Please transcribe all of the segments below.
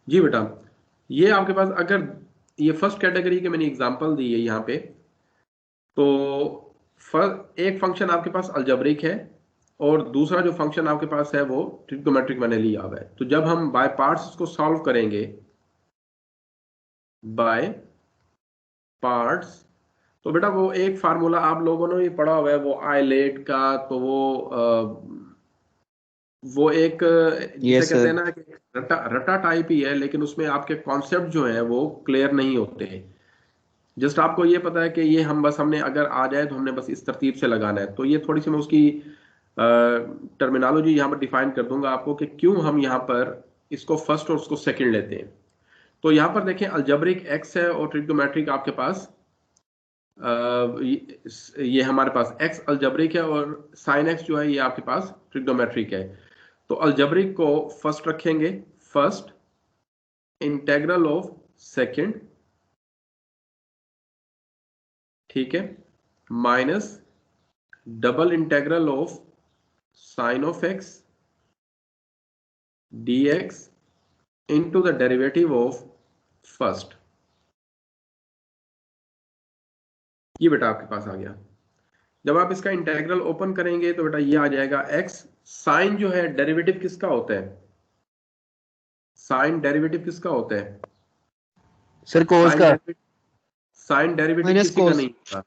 जी बेटा, ये आपके पास अगर ये फर्स्ट कैटेगरी के मैंने एग्जांपल दी है यहाँ पे, तो एक फंक्शन आपके पास अलजेब्रिक है और दूसरा जो फंक्शन आपके पास है वो ट्रिग्नोमेट्रिक मैंने लिया हुआ है। तो जब हम बाय पार्ट्स इसको सॉल्व करेंगे, बाय पार्ट्स, तो बेटा वो एक फार्मूला आप लोगों ने भी पढ़ा हुआ है वो आइलेट का, तो वो एक जिसे यस कहते हैं सर। ना कि रटा रटा टाइप ही है, लेकिन उसमें आपके कॉन्सेप्ट जो है वो क्लियर नहीं होते। जस्ट आपको ये पता है कि ये हम बस हमने अगर आ जाए तो हमने बस इस तरतीब से लगाना है। तो ये थोड़ी सी मैं उसकी टर्मिनोलॉजी यहाँ पर डिफाइन कर दूंगा आपको कि क्यों हम यहाँ पर इसको फर्स्ट और उसको सेकंड लेते हैं। तो यहाँ पर देखें, अलजेब्रिक एक्स है और ट्रिग्नोमेट्रिक आपके पास ये हमारे पास एक्स अलजेब्रिक है और साइन एक्स जो है ये आपके पास ट्रिग्नोमेट्रिक है। तो अलजेब्रिक को फर्स्ट रखेंगे, फर्स्ट इंटेग्रल ऑफ सेकंड, ठीक है, minus double integral of sine of x dx into the derivative of first. ये बेटा आपके पास आ गया। जब आप इसका इंटेग्रल ओपन करेंगे तो बेटा ये आ जाएगा x। साइन जो है डेरिवेटिव किसका होता है? साइन डेरिवेटिव किसका होता है? सर कोस साइन का। डेरिवेटिव, साइन डेरिवेटिव माइनस किसी का कोस। नहीं होता।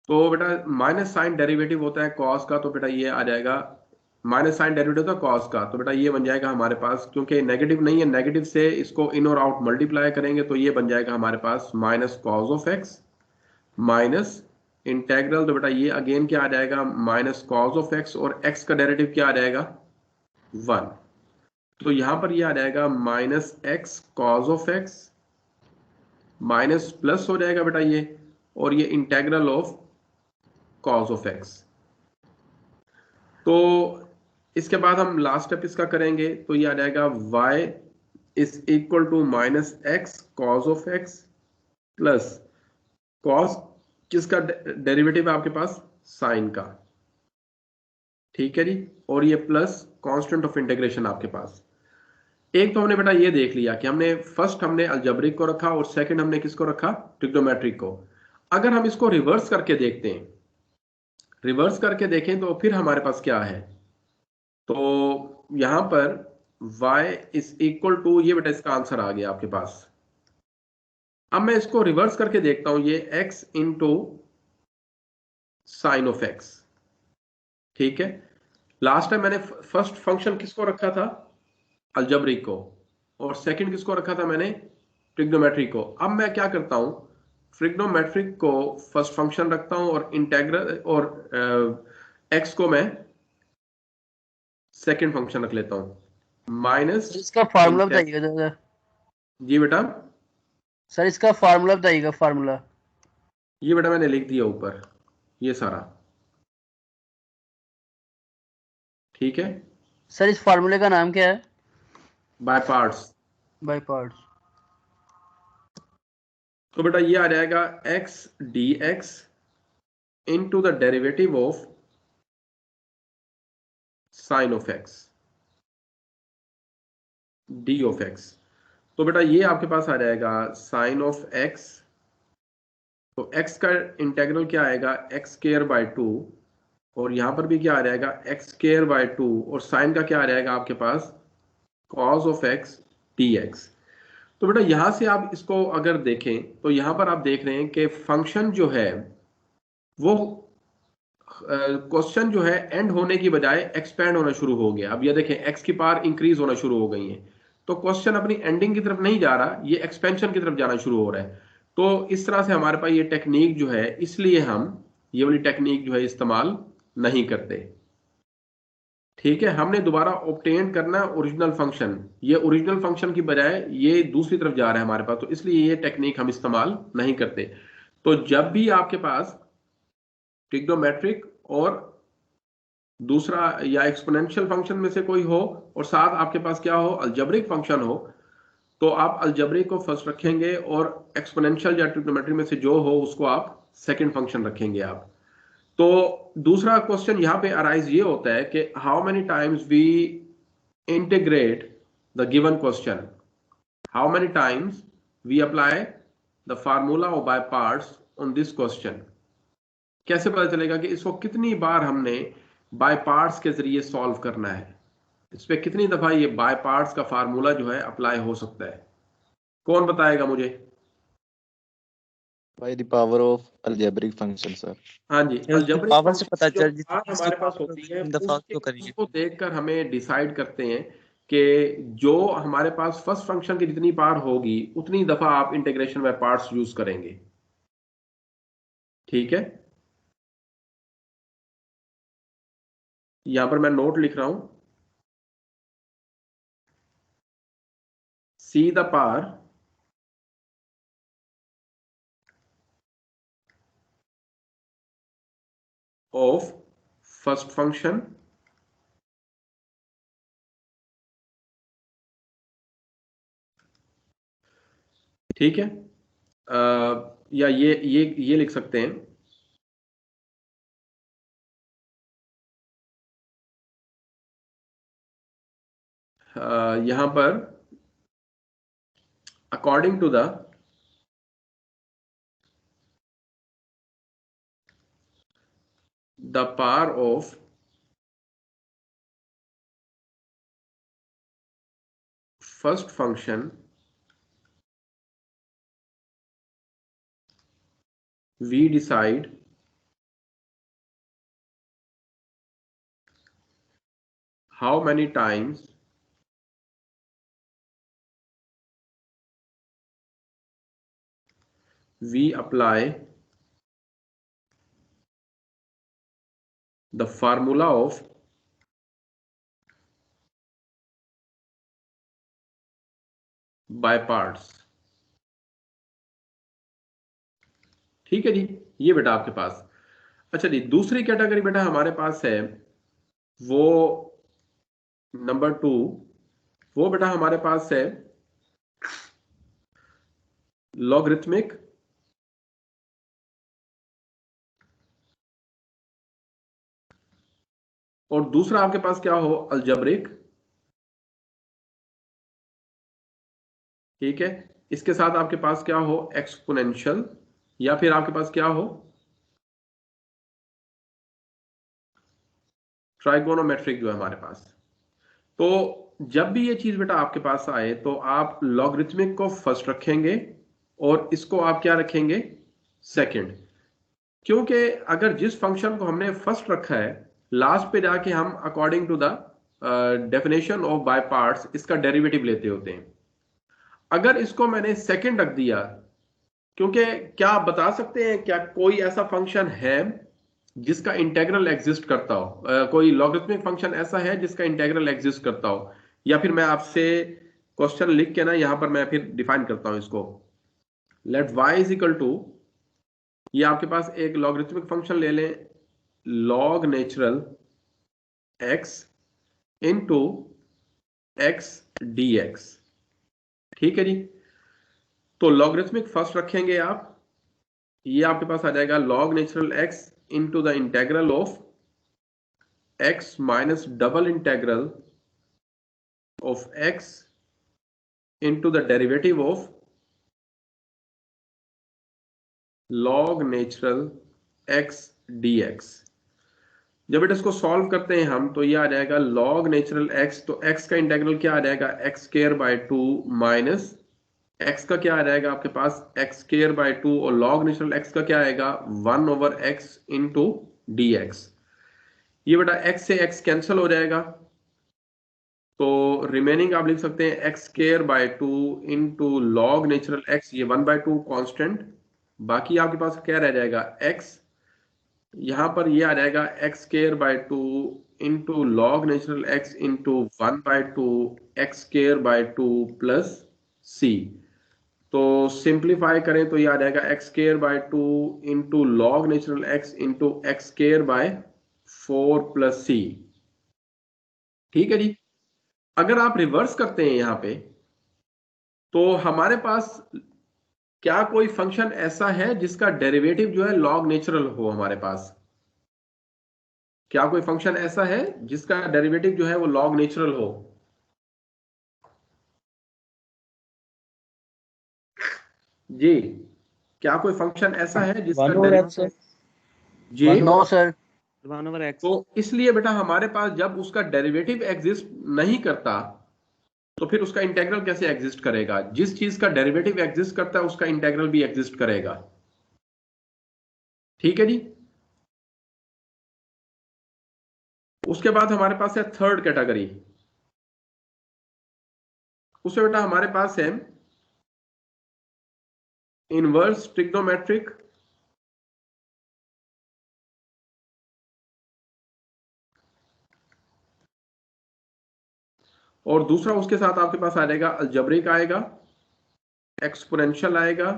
तो बेटा माइनस साइन डेरिवेटिव होता है कॉस का, तो बेटा ये आ जाएगा माइनस साइन डेरिवेटिव होता है कॉस का, तो बेटा ये बन जाएगा हमारे पास, क्योंकि नेगेटिव नहीं है, नेगेटिव से इसको इन और आउट मल्टीप्लाई करेंगे तो ये बन जाएगा हमारे पास minus cos of x minus integral, तो बेटा ये अगेन क्या आ जाएगा माइनस कॉस ऑफ एक्स और एक्स का डेरिवेटिव क्या आ जाएगा 1। तो यहां पर ये आ जाएगा minus x cos of x minus plus हो जाएगा बेटा ये, और ये integral of cos of x. तो इसके बाद हम लास्ट स्टेप इसका करेंगे तो ये आ जाएगा y is equal to minus x cos of x plus cos किसका डेरिवेटिव है आपके पास? साइन का, ठीक है जी। और ये प्लस कांस्टेंट ऑफ इंटीग्रेशन आपके पास। एक तो हमने बेटा ये देख लिया कि हमने फर्स्ट हमने अलजेब्रिक को रखा और सेकंड हमने किसको रखा? ट्रिग्नोमेट्रिक को। अगर हम इसको रिवर्स करके देखते हैं, रिवर्स करके देखें तो फिर हमारे पास क्या है? तो यहां पर y इज इक्वल टू, ये बेटा इसका आंसर आ गया आपके पास। अब मैं इसको रिवर्स करके देखता हूं, ये x into sign of x, ठीक है। लास्ट टाइम मैंने फर्स्ट फंक्शन किसको रखा था? अलजेब्रिक को। और सेकंड किसको रखा था मैंने? ट्रिग्नोमेट्रिक को। अब मैं क्या करता हूं, ट्रिग्नोमेट्रिक को फर्स्ट फंक्शन रखता हूं और इंटेग्रल और एक्स को मैं सेकंड फंक्शन रख लेता हूं माइनस सर इसका फार्मूला इंटेग। बताइएगा जरा। जी बेटा, सर इसका फार्मूला बताइएगा, फार्मूला। ये बेटा मैंने लिख दिया ऊपर ये सारा, ठीक है, सर इस फार्मूले का नाम क्या है? By parts. By parts. तो बेटा ये आ जाएगा x dx into the derivative of sine of x D of x. तो बेटा ये आपके पास आ जाएगा साइन ऑफ एक्स, तो x का इंटेग्रल क्या आएगा? एक्स स्क्वायर बाय 2, और यहां पर भी क्या आ जाएगा? एक्स स्क्वायर बाय 2, और साइन का क्या आ जाएगा आपके पास? Cos of x d x. तो बेटा यहां से आप इसको अगर देखें तो यहां पर आप देख रहे हैं कि फंक्शन जो है वो क्वेश्चन जो है एंड होने की बजाय एक्सपैंड होना शुरू हो गया। अब ये देखें एक्स की पावर इंक्रीज होना शुरू हो गई है, तो क्वेश्चन अपनी एंडिंग की तरफ नहीं जा रहा, ये एक्सपेंशन की तरफ जाना शुरू हो रहा है। तो इस तरह से हमारे पास ये टेक्निक जो है, इसलिए हम ये वाली टेक्निक जो है इस्तेमाल नहीं करते, ठीक है। हमने दोबारा ऑब्टेन करना ओरिजिनल फंक्शन, ये ओरिजिनल फंक्शन की बजाय ये दूसरी तरफ जा रहा है हमारे पास, तो इसलिए ये टेक्निक हम इस्तेमाल नहीं करते। तो जब भी आपके पास ट्रिग्नोमेट्रिक और दूसरा या एक्सपोनेंशियल फंक्शन में से कोई हो और साथ आपके पास क्या हो? अलजेब्रिक फंक्शन हो, तो आप अलजेब्रिक को फर्स्ट रखेंगे और एक्सपोनेंशियल या ट्रिग्नोमेट्री में से जो हो उसको आप सेकंड फंक्शन रखेंगे आप। तो दूसरा क्वेश्चन यहां पे अराइज ये होता है कि how many times we integrate the given question. How many times we apply the formula of by parts on this question. कैसे पता चलेगा कि इसको कितनी बार हमने बाय पार्ट्स के जरिए सॉल्व करना है, इस पे कितनी दफा ये बाय पार्ट्स का फार्मूला जो है अप्लाई हो सकता है। कौन बताएगा मुझे? By the power of algebraic function sir. हाँ जी, अलजेब्रिक पावर से पता फंक्शन जो चल बात हमारे पास होती है दफा तो करेंगे। उसको देखकर हमें डिसाइड करते हैं कि जो हमारे पास फर्स्ट फंक्शन की जितनी बार होगी उतनी दफा आप इंटीग्रेशन बाय पार्ट्स यूज करेंगे। ठीक है, यहां पर मैं नोट लिख रहा हूं, see the power of first function ठीक है, या ये लिख सकते हैं यहां पर according to the power of first function we decide how many times we apply the formula of by parts। ठीक है जी, ये बेटा आपके पास। अच्छा जी, दूसरी कैटेगरी बेटा हमारे पास है वो नंबर 2, वो बेटा हमारे पास है लॉगरिथमिक और दूसरा आपके पास क्या हो अलजेब्रिक। ठीक है, इसके साथ आपके पास क्या हो एक्सपोनेंशियल, या फिर आपके पास क्या हो ट्राइगोनोमेट्रिक जो है हमारे पास। तो जब भी ये चीज बेटा आपके पास आए तो आप लॉगरिथमिक को फर्स्ट रखेंगे और इसको आप क्या रखेंगे सेकंड, क्योंकि अगर जिस फंक्शन को हमने फर्स्ट रखा है लास्ट पे जाके हम according to the definition of by parts इसका डेरिवेटिव लेते होते हैं। अगर इसको मैंने सेकंड रख दिया, क्योंकि क्या आप बता सकते हैं क्या कोई ऐसा फंक्शन है जिसका इंटेग्रल एग्जिस्ट करता हो, कोई लॉगरिथमिक फंक्शन ऐसा है जिसका इंटेग्रल एग्जिस्ट करता हो? या फिर मैं आपसे क्वेश्चन लिख के ना यहां पर मैं फिर डिफाइन करता हूं इसको। Let y is equal to, ये आपके पास एक लॉगरिथमिक फंक्शन ले लें log natural x into x dx। ठीक है जी, तो लॉगरिथमिक फर्स्ट रखेंगे आप, ये आपके पास आ जाएगा log natural x into the integral of x minus double integral of x into the derivative of log natural x dx। जब इसको सॉल्व करते हैं हम तो ये आ जाएगा log natural x, तो x का इंटेग्रल क्या आ जाएगा x square by 2 minus x का क्या आ जाएगा आपके पास x स्क्वायर बाय 2 और log natural x का क्या आएगा 1 ओवर x इंटू dx। ये बेटा x से x कैंसिल हो जाएगा तो रिमेनिंग आप लिख सकते हैं x square by 2 into log natural x, ये 1/2 कांस्टेंट, बाकी आपके पास क्या रह जाएगा x, यहां पर ये आ जाएगा x square by 2 into log natural x into 1/2 x square by 2 plus c। तो सिंप्लीफाई करें तो ये आ जाएगा x square by 2 into log natural x into x square bye 4 plus c। ठीक है जी, अगर आप रिवर्स करते हैं यहां पे तो हमारे पास क्या कोई फंक्शन ऐसा है जिसका डेरिवेटिव जो है लॉग नेचुरल हो हमारे पास? क्या कोई फंक्शन ऐसा है जिसका डेरिवेटिव जो है वो लॉग नेचुरल हो? जी, क्या कोई फंक्शन ऐसा है जिसका 1 over डेरिवेटिव x, sir. जी, नो सर। 1 over x. तो इसलिए बेटा हमारे पास जब उसका डेरिवेटिव एग्जिस्ट नहीं करता तो फिर उसका इंटेग्रल कैसे एग्जिस्ट करेगा? जिस चीज का डेरिवेटिव एग्जिस्ट करता है उसका इंटेग्रल भी एग्जिस्ट करेगा। ठीक है जी। उसके बाद हमारे पास है थर्ड कैटेगरी। उसमें बेटा हमारे पास है इनवर्स ट्रिग्नोमेट्रिक और दूसरा उसके साथ आपके पास आ जाएगा अलजेब्रिक आएगा, एक्सपोनेंशियल आएगा,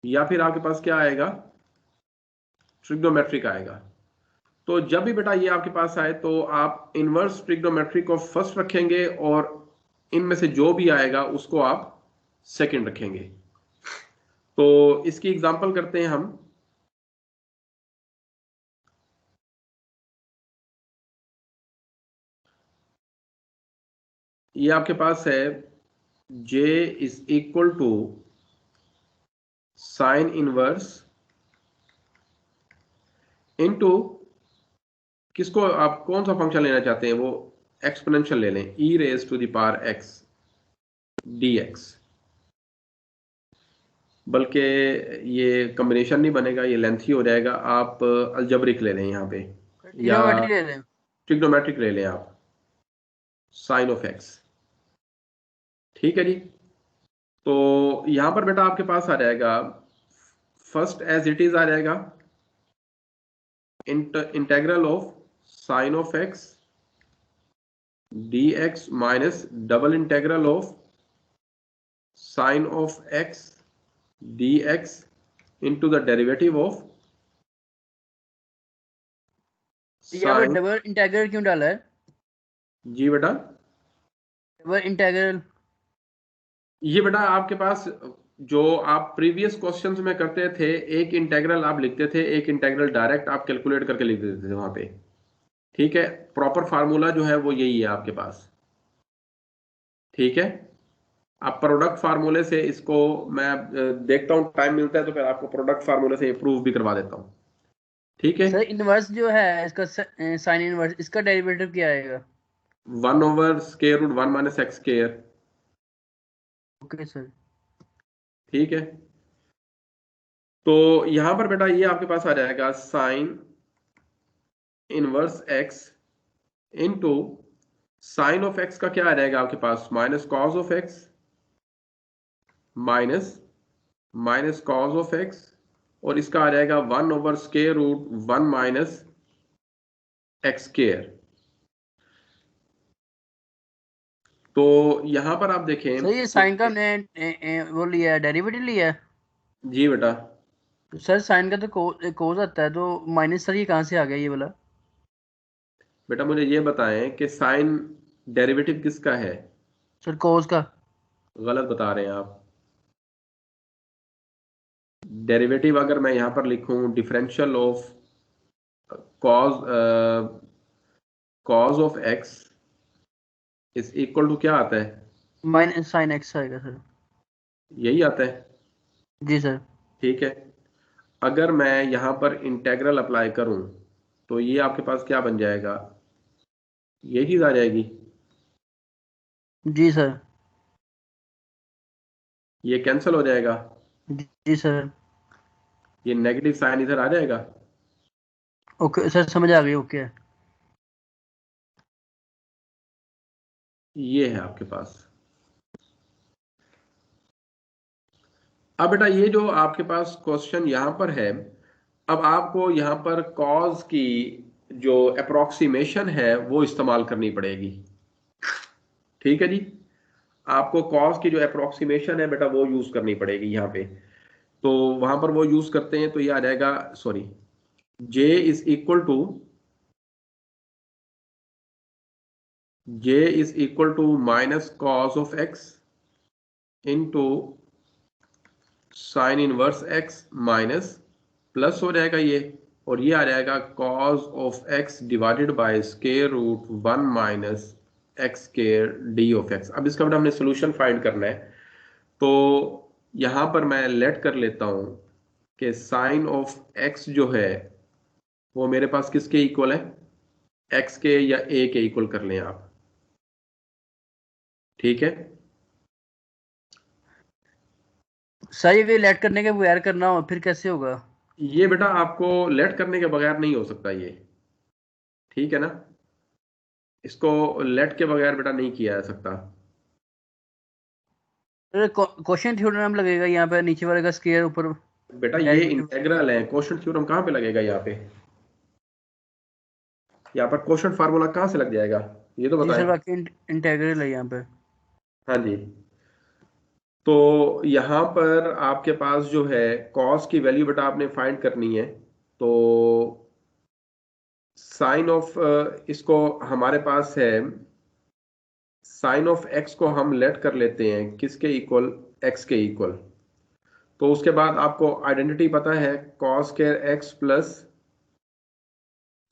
या फिर आपके पास क्या आएगा, ट्रिग्नोमेट्रिक आएगा। तो जब भी बेटा ये आपके पास आए तो आप इनवर्स ट्रिग्नोमेट्रिक को फर्स्ट रखेंगे और इनमें से जो भी आएगा उसको आप सेकंड रखेंगे। तो इसकी एग्जांपल करते हैं हम। ये आपके पास है J is equal to sine inverse into, किसको आप कौन सा फंक्शन लेना चाहते हैं, वो एक्सपोनेंशियल ले लें, e raise to the power x dx। बल्कि ये कॉम्बिनेशन नहीं बनेगा, ये लेंथी हो जाएगा, आप अलजेब्रिक ले लें यहाँ पे या ट्रिग्नोमेट्री ले लें। ट्रिग्नोमेट्रिक ले लें आप, साइन ऑफ x। ठीक है जी। तो यहां पर बेटा आपके पास आ जाएगा फर्स्ट एज इट इज आ जाएगा integral of sine of x dx minus double integral of sine of x dx into the derivative of यहाँ पर साइन। डबल इंटीग्रल क्यों डाला है? जी बेटा, डबल इंटीग्रल ये बेटा आपके पास जो आप प्रीवियस क्वेश्चंस में करते थे, एक इंटेग्रल आप लिखते थे, एक इंटेग्रल डायरेक्ट आप कैलकुलेट करके लिख देते थे वहां पे। ठीक है, प्रॉपर फार्मूला जो है वो यही है आपके पास। ठीक है, आप प्रोडक्ट फार्मूले से इसको मैं देखता हूं, टाइम मिलता है तो फिर आपको प्रोडक्ट फार्मूले से प्रूव भी करवा देता हूं। ठीक है, सर। इनवर्स जो है इसका साइन इनवर्स, इसका डेरिवेटिव क्या आएगा? 1 over square root 1 minus x square. Okay sir. ठीक है, तो यहां पर बेटा ये आपके पास आ जाएगा sine inverse x into sine of x का क्या आ जाएगा आपके पास, minus cos of x minus minus cos of x, और इसका आ जाएगा 1 over square root 1 minus x square. तो यहां पर आप देखें सर ये तो साइन का हमने वो लिया है, डेरिवेटिव लिया है। जी बेटा, तो सर साइन का तो कोस आता है, तो माइनस सर ये कहाँ से आ गया ये वाला? बेटा मुझे ये बताएं कि साइन डेरिवेटिव किसका है? सर कोस का। गलत बता रहे हैं आप। डेरिवेटिव अगर मैं यहां पर लिखूं differential of cos cos of x is equal to क्या आता है? माइनस साइन एक्स आएगा सर। यही आता है। जी सर। ठीक है, अगर मैं यहां पर इंटेग्रल अप्लाई करूं तो ये आपके पास क्या बन जाएगा, ये चीज आ जाएगी, जी सर। ये कैंसिल हो जाएगा, जी सर। ये नेगेटिव साइन इधर आ जाएगा। ओके सर, समझ आ गई। ओके। ये है आपके पास। अब बेटा ये जो आपके पास क्वेश्चन यहां पर है, अब आपको यहां पर कॉज की जो अप्रोक्सीमेशन है वो इस्तेमाल करनी पड़ेगी। ठीक है जी, आपको कॉज की जो अप्रोक्सीमेशन है बेटा वो यूज करनी पड़ेगी यहां पे। तो वहां पर वो यूज करते हैं तो ये आ जाएगा, sorry, J is equal to minus cos of x into sine inverse x minus plus हो जाएगा ये, और ये आ जाएगा cos of x divided by square root 1 minus x square d of x. अब इसका बेटा हमने सोल्यूशन फाइंड करना है। तो यहां पर मैं लेट कर लेता हूं कि साइन ऑफ एक्स जो है वो मेरे पास किसके इक्वल है, एक्स के या ए के इक्वल कर लें आप, ठीक है। सर ये लेट करने के बगैर करना हो फिर कैसे होगा? ये बेटा आपको लेट करने के बगैर नहीं हो सकता ये, ठीक है ना, इसको लेट के बगैर बेटा नहीं किया जा सकता। क्वेश्चन थ्योरम लगेगा यहाँ पे, नीचे वाले का स्क्वायर ऊपर बेटा ये डेरिवेटिव। इंटेग्रल है, क्वेश्चन थ्योरम कहाँ पे लगेगा यहाँ पे, यहाँ पर क्वेश्चन फार्मूला कहाँ से लग जाएगा, ये तो जी बताएं। सर बाकी इंटेग्रल है यहाँ पे। हाँ जी, तो यहाँ पर आपके पास जो है कॉस की वैल्यू बेटा आपने फाइंड करनी है। तो साइन ऑफ इसको हमारे पास है, साइन ऑफ एक्स को हम लेट कर लेते हैं किसके इक्वल, एक्स के इक्वल। तो उसके बाद आपको आइडेंटिटी पता है, cos square x plus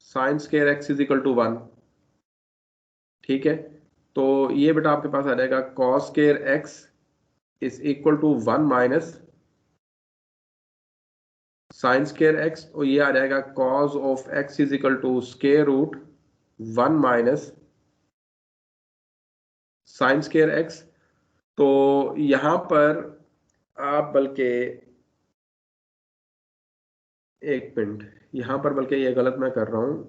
sine square x is equal to 1, ठीक है। तो ये बेटा आपके पास आ जाएगा cos square x is equal to 1 minus sine square x, और ये आ जाएगा cos of x is equal to square root 1 minus sine square x. तो यहां पर आप बल्कि एक मिनट, यहां पर बल्कि ये गलत मैं कर रहा हूं,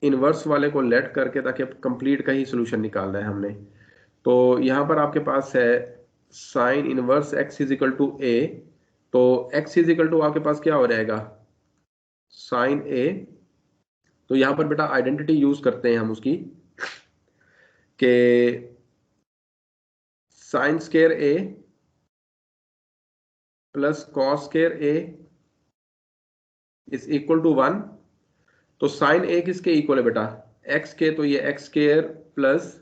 इनवर्स वाले को लेट करके ताकि कंप्लीट का ही सोल्यूशन निकालना है हमने। तो यहां पर आपके पास है sine inverse x is equal to a, तो एक्स इज इक्वल टू आपके पास क्या हो जाएगा, साइन ए। तो यहां पर बेटा आइडेंटिटी यूज करते हैं हम उसकी के sine square a plus cos square a is equal to 1। तो साइन ए किसके इक्वल है बेटा, एक्स के, तो ये x square plus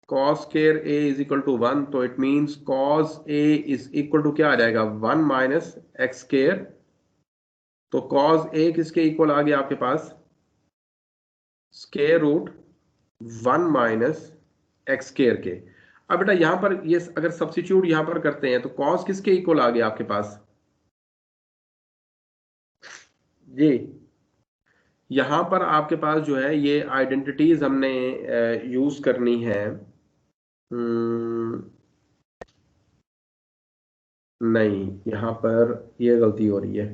cos square a is equal to 1, तो it means cos a is equal to क्या आ जाएगा, 1 माइनस एक्स स्क्वायर। तो cos a किसके इक्वल आ गया आपके पास, square root 1 minus x square के। अब बेटा यहां पर ये अगर सब्स्टिट्यूट यहां पर करते हैं तो cos किसके इक्वल आ गया आपके पास जी। यहां पर आपके पास जो है ये आइडेंटिटीज हमने यूज करनी है। नहीं, यहां पर ये गलती हो रही है,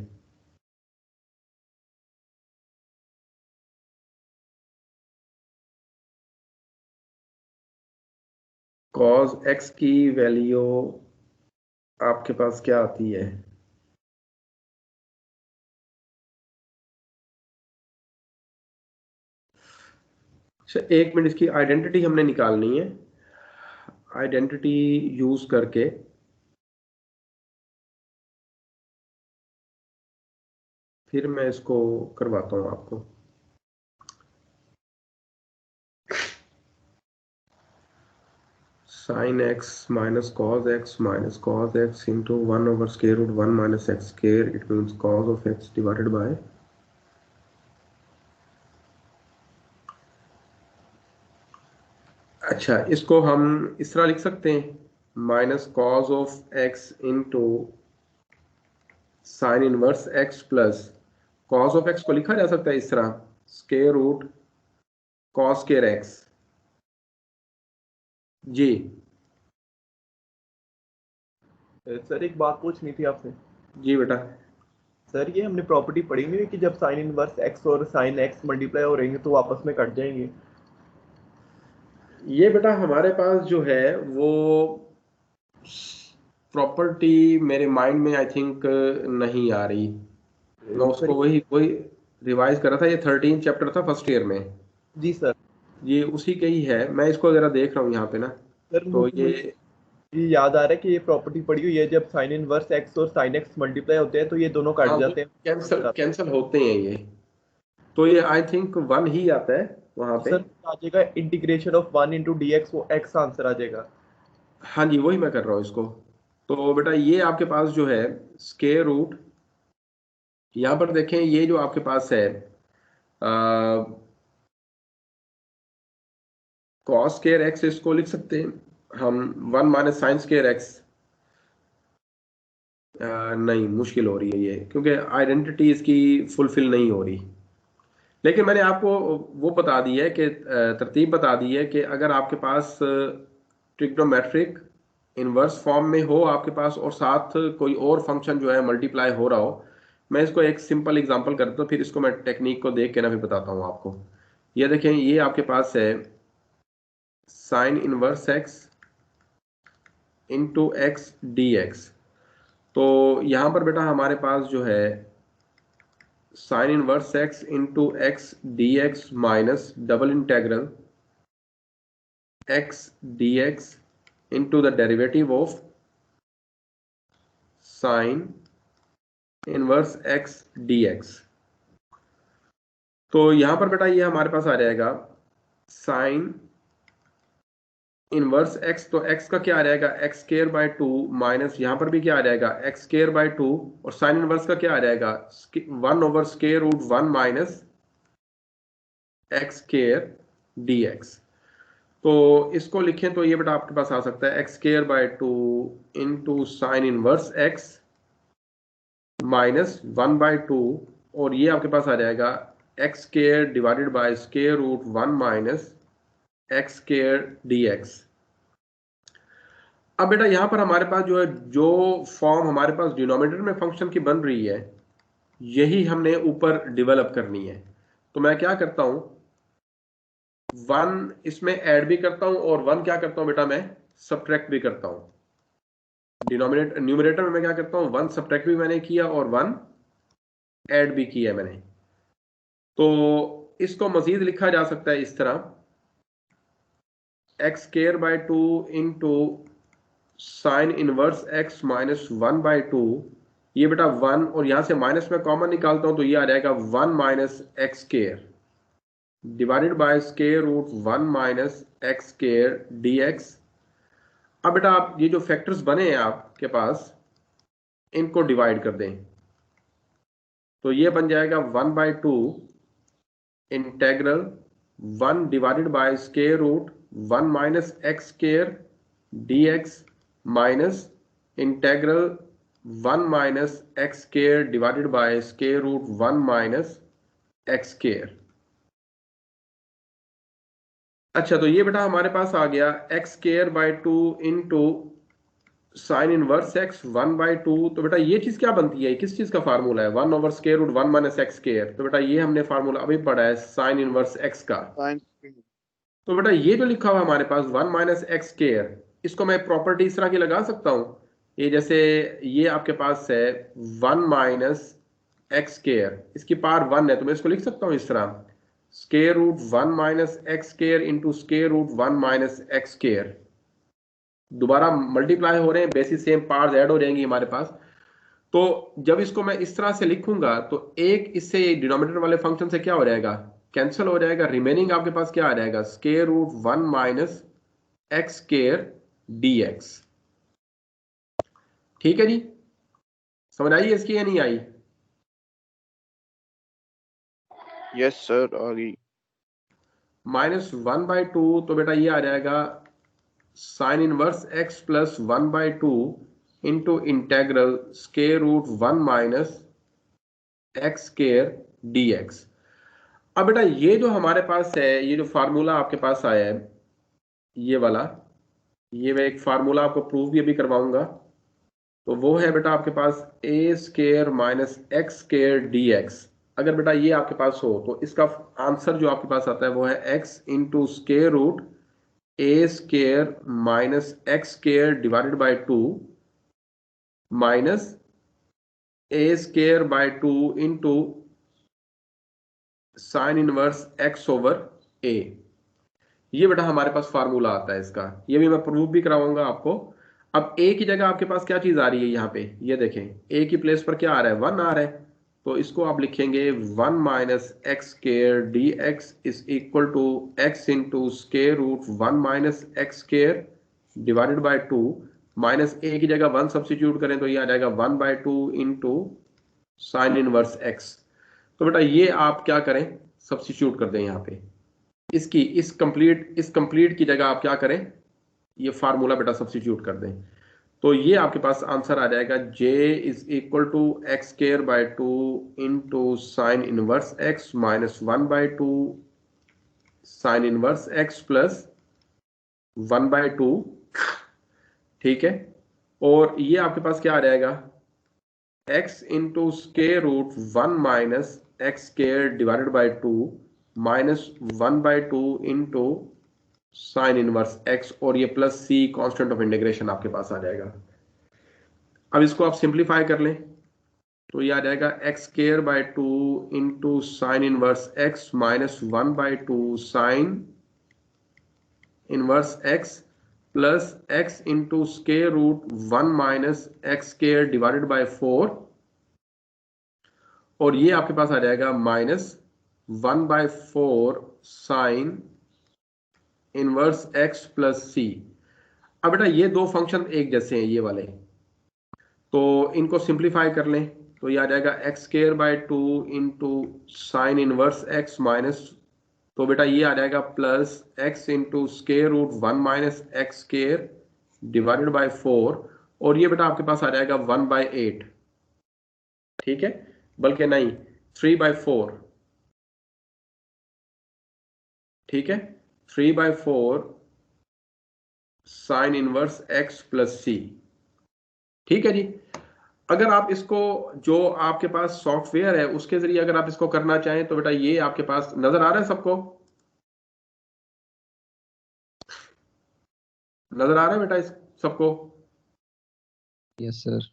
cos x की वैल्यू आपके पास क्या आती है, अच्छा एक मिनट, इसकी आइडेंटिटी हमने निकालनी है, आइडेंटिटी यूज करके फिर मैं इसको करवाता हूं आपको। Sine x minus cos x into 1 over square root 1 minus x square, it means cos of x divided by, अच्छा इसको हम इस तरह लिख सकते हैं, minus cos of x into sine inverse x plus cos of x को लिखा जा सकता है इस तरह, square root cos square x जी। सर एक बात पूछनी थी आपसे। जी बेटा, सर ये हमने प्रॉपर्टी पढ़ी नहीं है कि जब साइन इनवर्स एक्स और साइन एक्स मल्टीप्लाई हो रहेंगे तो आपस में कट जाएंगे। ये बेटा हमारे पास जो है वो प्रॉपर्टी मेरे माइंड में आई थिंक नहीं आ रही, मैं सर उसको वही वही रिवाइज कर रहा था, ये 13 चैप्टर था फर्स्ट ईयर में, जी सर। ये उसी के ही है, मैं इसको जरा देख रहा हूँ यहाँ पे ना। सर तो मुझे ये याद आ रहा है कि ये प्रॉपर्टी पढ़ी हुई है, जब साइन इनवर्स एक्स और साइन एक्स मल्टीप्लाई होते हैं तो ये दोनों हाँ कट वो जाते हैं। कैंसल कैंसल होते हैं ये, तो ये आई थिंक 1 ही आता है वहां पे। सर आ जाएगा integration of 1 into D x, वो एक्स आंसर आ जाएगा। हाँ जी वही मैं कर रहा हूँ इसको। तो बेटा ये आपके पास जो है स्क्वायर रूट, यहाँ पर देखें ये जो आपके पास है कॉस स्क्वायर एक्स, इसको लिख सकते हैं हम 1 माइनस साइन स्क्वायर एक्स, नहीं मुश्किल हो रही है ये, क्योंकि आइडेंटिटी इसकी फुलफिल नहीं हो रही। लेकिन मैंने आपको वो बता दी है कि तरतीब बता दी है कि अगर आपके पास ट्रिग्नोमेट्रिक इनवर्स फॉर्म में हो आपके पास, और साथ कोई और फंक्शन जो है मल्टीप्लाई हो रहा हो, मैं इसको एक सिंपल एग्जांपल करता हूँ, फिर इसको मैं टेक्निक को देख के ना फिर बताता हूँ आपको। ये देखें, ये आपके पास है sine inverse x into x d x. तो यहाँ पर बेटा हमारे पास जो है sine inverse x into x d x minus double integral x d x into the derivative of sine inverse x d x. तो यहां पर बेटा ये हमारे पास आ जाएगा साइन इनवर्स एक्स, तो एक्स का क्या आ जाएगा एक्स स्क्वायर बाय 2 माइनस यहां पर भी क्या आ जाएगा एक्स स्क्वायर बाय 2, और साइन इनवर्स का क्या आ जाएगा 1 over square root 1 minus x square d x. तो इसको लिखें तो ये बेटा आपके पास आ सकता है x square by 2 into sine inverse x minus 1 by 2, और ये आपके पास आ जाएगा x square divided by square root 1 minus x square d x. अब बेटा यहां पर हमारे पास जो है, जो फॉर्म हमारे पास डिनोमिनेटर में फंक्शन की बन रही है, यही हमने ऊपर डेवलप करनी है। तो मैं क्या करता हूं, 1 इसमें ऐड भी करता हूं, और 1 क्या करता हूं बेटा मैं सब्ट्रैक्ट भी करता हूं। डिनोमिनेटर न्यूमरेटर में मैं क्या करता हूं 1 सब्ट्रैक्ट भी मैंने किया और 1 ऐड भी किया है मैंने। तो इसको मजीद लिखा जा सकता है इस तरह, x square by 2 into sine inverse x minus 1 by 2, ये बेटा 1, और यहां से माइनस में कॉमन निकालता हूं तो ये आ जाएगा 1 minus x square divided by square root 1 minus x square d x. अब बेटा आप ये जो फैक्टर्स बने हैं आपके पास, इनको डिवाइड कर दें, तो ये बन जाएगा 1 by 2 integral 1 divided by square root 1 minus x square d x minus integral 1 minus x square divided by square root 1 minus x square. अच्छा, तो ये बेटा हमारे पास आ गया x square by 2 into sine inverse x 1 by 2। तो बेटा ये चीज क्या बनती है, किस चीज का फार्मूला है 1 over square root 1 minus x square. तो बेटा ये हमने फार्मूला अभी पढ़ा है साइन इनवर्स एक्स का। तो बेटा ये जो लिखा हुआ हमारे पास 1 माइनस एक्स स्क्वायर, इसको मैं प्रॉपर्टी इस तरह की लगा सकता हूं, ये जैसे ये आपके पास है 1 माइनस एक्स स्क्वायर, इसकी पावर 1 है, तो मैं इसको लिख सकता हूं इस तरह square root 1 minus x square into square root 1 minus x square. दोबारा मल्टीप्लाई हो रहे हैं, बेसिस सेम, पार्ट्स ऐड हो जाएंगी हमारे पास। तो जब इसको मैं इस तरह से लिखूंगा तो एक इससे डिनोमिनेटर वाले फंक्शन से क्या हो जाएगा, कैंसिल हो जाएगा, रिमेनिंग आपके पास क्या आ जाएगा square root 1 minus x square d x. ठीक है जी, समझ आई इसकी या नहीं आई? यस सर, आ गई। माइनस 1 बाय 2, तो बेटा ये आ जाएगा sine inverse x plus 1 by 2 into integral square root 1 minus x square d x. अब बेटा ये जो हमारे पास है, ये जो फार्मूला आपके पास आया है ये वाला, ये मैं एक फार्मूला आपको प्रूव भी अभी करवाऊंगा। तो वो है बेटा आपके पास a square minus x square d x. अगर बेटा ये आपके पास हो तो इसका आंसर जो आपके पास आता है वो है x into square root a square minus x square divided by 2 minus a square by 2 into sine inverse x over a. ये बेटा हमारे पास फार्मूला आता है इसका, ये भी मैं प्रूव भी कराऊंगा आपको। अब ए की जगह आपके पास क्या चीज आ रही है यहाँ पे, ये देखें ए की प्लेस पर क्या आ रहा है 1 आ रहा है, तो इसको आप लिखेंगे 1 minus x square d x is equal to x into square root 1 minus x square divided by 2 minus a की जगह 1 सब्सिट्यूट करें तो ये आ जाएगा 1 by 2 into sine inverse x. तो बेटा ये आप क्या करें सब्सिट्यूट कर दें यहाँ पे, इसकी इस कंप्लीट की जगह आप क्या करें ये फार्मूला बेटा सब्स्टिट्यूट कर दें, तो ये आपके पास आंसर आ जाएगा J is equal to x square by 2 into sine inverse x minus 1/2 sine inverse x plus 1/2। ठीक है, और ये आपके पास क्या आ जाएगा, x into square root 1 minus x square divided by 2 minus 1/2 into sine inverse x, और ये plus c constant of integration आपके पास आ जाएगा। अब इसको आप सिंप्लीफाई कर लें तो ये आ जाएगा x square by 2 into sine inverse x minus 1/2 sine inverse x plus x into square root 1 minus x square divided by 4, और ये आपके पास आ जाएगा minus 1/4 sine inverse x plus c। अब बेटा ये दो फंक्शन एक जैसे हैं ये वाले, तो इनको सिंप्लीफाई कर लें तो ये आ जाएगा x square by 2 into sine inverse x minus, तो बेटा ये आ जाएगा plus x into square root 1 minus x square divided by 4, और ये बेटा आपके पास आ जाएगा 1/8। ठीक है, बल्कि नहीं 3/4। ठीक है, 3/4 sign inverse x plus c। ठीक है जी, अगर आप इसको जो आपके पास सॉफ्टवेयर है उसके जरिए अगर आप इसको करना चाहें तो बेटा ये आपके पास नजर आ रहा है, सबको नजर आ रहा है बेटा इस सबको? Yes sir.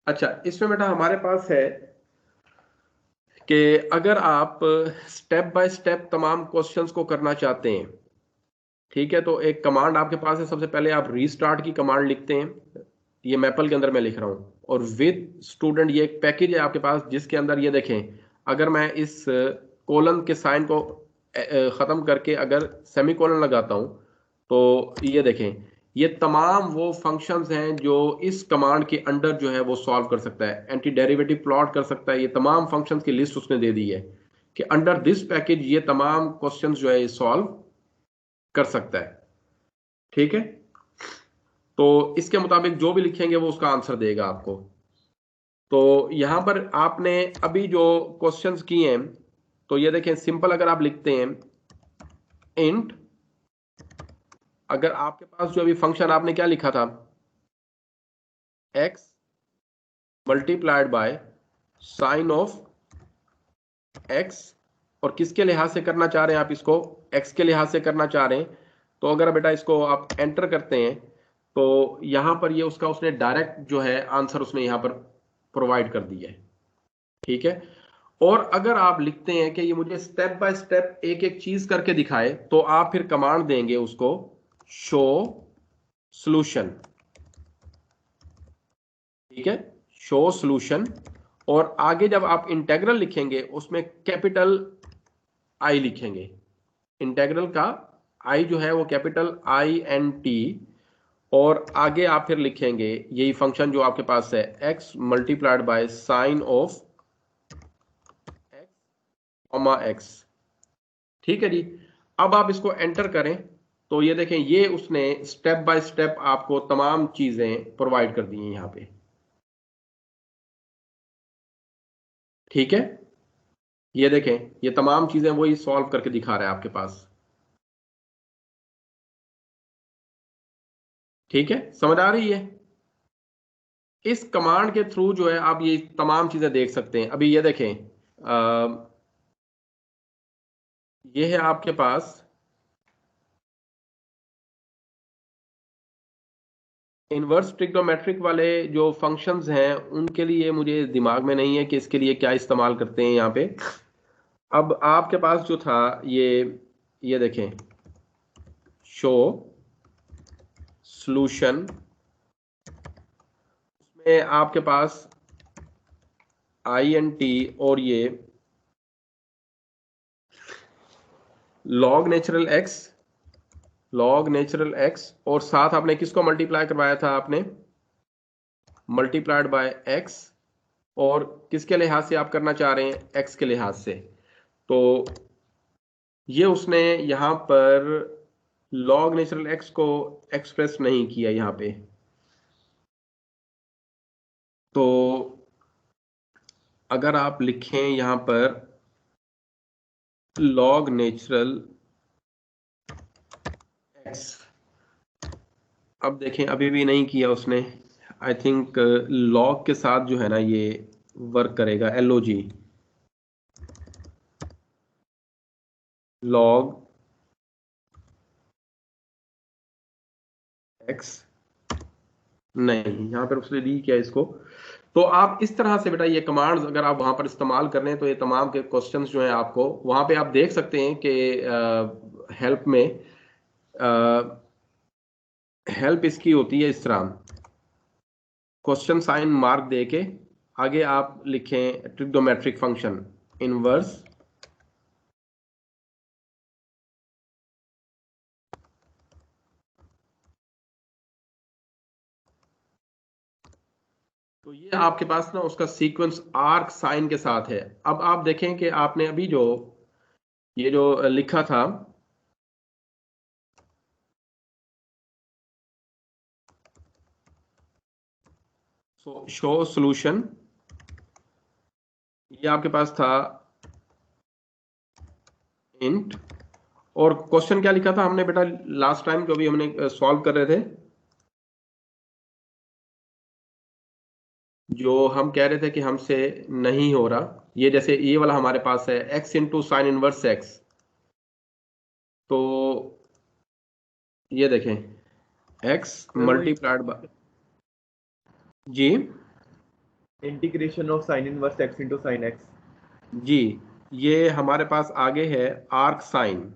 अच्छा, इसमें बेटा हमारे पास है कि अगर आप स्टेप बाय स्टेप तमाम क्वेश्चंस को करना चाहते हैं, ठीक है, तो एक कमांड आपके पास है। सबसे पहले आप रीस्टार्ट की कमांड लिखते हैं, ये मैपल के अंदर मैं लिख रहा हूं, और विद स्टूडेंट ये एक पैकेज है आपके पास जिसके अंदर ये देखें, अगर मैं इस कोलन के साइन को खत्म करके अगर सेमीकोलन लगाता हूं तो ये देखें, ये तमाम वो फंक्शंस हैं जो इस कमांड के अंडर जो है वो सॉल्व कर सकता है। एंटी डेरिवेटिव प्लॉट कर सकता है, ये तमाम फंक्शंस की लिस्ट उसने दे दी है कि अंडर दिस पैकेज ये तमाम क्वेश्चंस जो है सॉल्व कर सकता है। ठीक है, तो इसके मुताबिक जो भी लिखेंगे वो उसका आंसर देगा आपको। तो यहां पर आपने अभी जो क्वेश्चंस किए हैं तो ये देखें, सिंपल अगर आप लिखते हैं इंट, अगर आपके पास जो अभी फंक्शन आपने क्या लिखा था, x multiplied by sine of x, और किसके लिहाज से करना चाह रहे हैं आप इसको, x के लिहाज से करना चाह रहे हैं, तो अगर बेटा इसको आप एंटर करते हैं तो यहां पर ये उसका उसने डायरेक्ट जो है आंसर उसने यहां पर प्रोवाइड कर दिया है। ठीक है, और अगर आप लिखते हैं कि ये मुझे स्टेप बाय स्टेप एक एक चीज करके दिखाए तो आप फिर कमांड देंगे उसको शो सॉल्यूशन। ठीक है, शो सॉल्यूशन, और आगे जब आप इंटेग्रल लिखेंगे उसमें कैपिटल आई लिखेंगे, इंटेग्रल का आई जो है वो कैपिटल INT, और आगे आप फिर लिखेंगे यही फंक्शन जो आपके पास है x multiplied by sine of x comma x। ठीक है जी, अब आप इसको एंटर करें तो ये देखें, ये उसने स्टेप बाय स्टेप आपको तमाम चीजें प्रोवाइड कर दी हैं यहां पे। ठीक है, ये देखें, ये तमाम चीजें वही सॉल्व करके दिखा रहा है आपके पास। ठीक है, समझ आ रही है? इस कमांड के थ्रू जो है आप ये तमाम चीजें देख सकते हैं। अभी ये देखें, ये है आपके पास इनवर्स ट्रिग्नोमेट्रिक वाले जो फंक्शंस हैं उनके लिए मुझे दिमाग में नहीं है कि इसके लिए क्या इस्तेमाल करते हैं यहाँ पे। अब आपके पास जो था ये देखें, शो सॉल्यूशन, उसमें आपके पास INT और ये लॉग नेचुरल x, और साथ आपने किसको मल्टीप्लाई करवाया था, आपने मल्टीप्लाइड बाय x, और किसके लिहाज से आप करना चाह रहे हैं, x के लिहाज से। तो ये उसने यहां पर लॉग नेचुरल एक्स को एक्सप्रेस नहीं किया यहाँ पे। तो अगर आप लिखें यहाँ पर लॉग नेचुरल एक्स, अब देखें अभी भी नहीं किया उसने। आई थिंक लॉग के साथ जो है ना ये वर्क करेगा, LOG लॉग एक्स, नहीं यहाँ पर उसने दी क्या इसको। तो आप इस तरह से बेटा ये कमांड्स अगर आप वहां पर इस्तेमाल कर लें तो ये तमाम के क्वेश्चंस जो हैं आपको वहां पे आप देख सकते हैं कि हेल्प में हेल्प इसकी होती है इस तरह, क्वेश्चन साइन मार्क दे के आगे आप लिखें ट्रिग्नोमेट्रिक फंक्शन इनवर्स तो ये आपके पास ना उसका सीक्वेंस आर्क साइन के साथ है। अब आप देखें कि आपने अभी जो ये जो लिखा था शो सॉल्यूशन, ये आपके पास था इंट, और क्वेश्चन क्या लिखा था हमने बेटा लास्ट टाइम जो भी हमने सॉल्व कर रहे थे, जो हम कह रहे थे कि हमसे नहीं हो रहा, ये जैसे ये वाला हमारे पास है x into sine inverse x. तो ये देखें x मल्टीप्लाइड बाय, जी integration of sine inverse x into sine x. जी, ये हमारे पास आगे है arc sine,